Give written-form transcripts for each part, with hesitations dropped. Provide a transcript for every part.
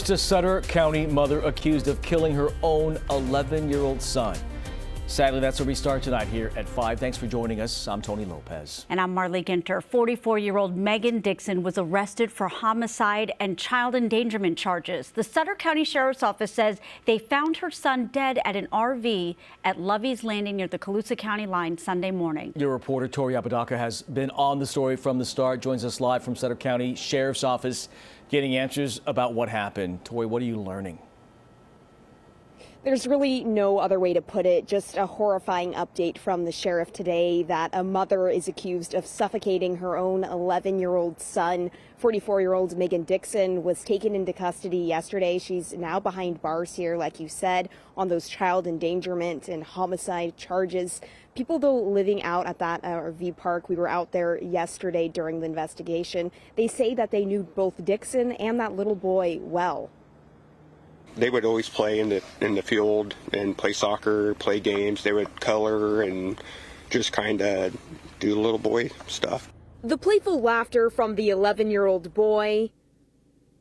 It's a Sutter County mother accused of killing her own 11-year-old son. Sadly, that's where we start tonight here at 5. Thanks for joining us. I'm Tony Lopez. And I'm Marley Ginter. 44-year-old Megan Dixon was arrested for homicide and child endangerment charges. The Sutter County Sheriff's Office says they found her son dead at an RV at Lovey's Landing near the Colusa County line Sunday morning. Your reporter, Tori Apodaca, has been on the story from the start, joins us live from Sutter County Sheriff's Office, getting answers about what happened. Tori, what are you learning? There's really no other way to put it, just a horrifying update from the sheriff today that a mother is accused of suffocating her own 11-year-old son. 44-year-old Megan Dixon was taken into custody yesterday. She's now behind bars here, like you said, on those child endangerment and homicide charges. People, though, living out at that RV park, we were out there yesterday during the investigation, they say that they knew both Dixon and that little boy well. They would always play in the field and play soccer, play games. They would color and just kind of do little boy stuff. The playful laughter from the 11-year-old boy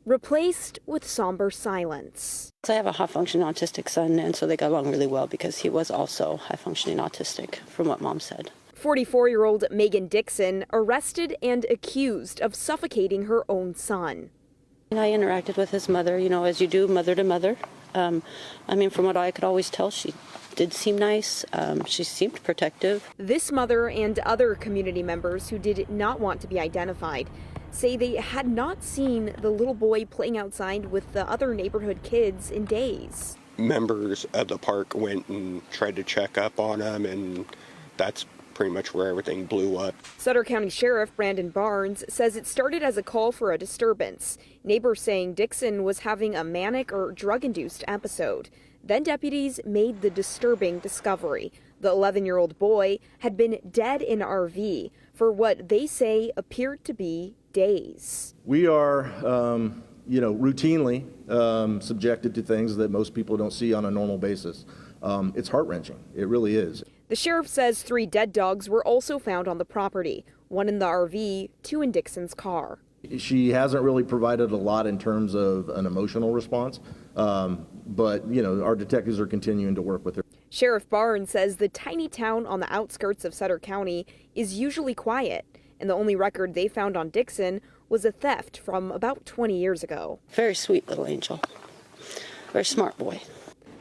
replaced with somber silence. I have a high-functioning autistic son, and so they got along really well because he was also high-functioning autistic, from what Mom said. 44-year-old Megan Dixon arrested and accused of suffocating her own son. I interacted with his mother, as you do, mother to mother. From what I could always tell, she did seem nice. She seemed protective. This mother and other community members who did not want to be identified say they had not seen the little boy playing outside with the other neighborhood kids in days. Members of the park went and tried to check up on him, and that's pretty much where everything blew up. Sutter County Sheriff Brandon Barnes says it started as a call for a disturbance. Neighbors saying Dixon was having a manic or drug-induced episode. Then deputies made the disturbing discovery. The 11-year-old boy had been dead in an RV for what they say appeared to be days. We are, routinely subjected to things that most people don't see on a normal basis. It's heart-wrenching. It really is. The sheriff says 3 dead dogs were also found on the property, 1 in the RV, 2 in Dixon's car. She hasn't really provided a lot in terms of an emotional response, but our detectives are continuing to work with her. Sheriff Barnes says the tiny town on the outskirts of Sutter County is usually quiet, and the only record they found on Dixon was a theft from about 20 years ago. Very sweet little angel. Very smart boy.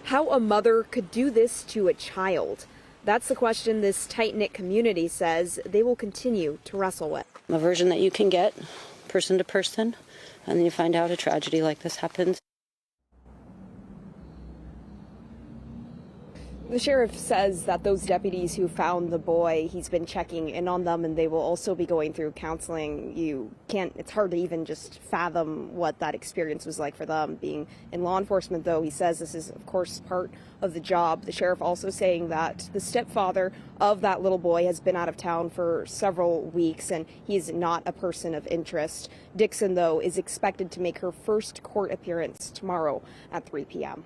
How a mother could do this to a child. That's the question this tight-knit community says they will continue to wrestle with. A version that you can get person to person, and then you find out a tragedy like this happens. The sheriff says that those deputies who found the boy, he's been checking in on them, and they will also be going through counseling. It's hard to even just fathom what that experience was like for them being in law enforcement, though. He says this is, of course, part of the job. The sheriff also saying that the stepfather of that little boy has been out of town for several weeks, and he is not a person of interest. Dixon, though, is expected to make her first court appearance tomorrow at 3 p.m.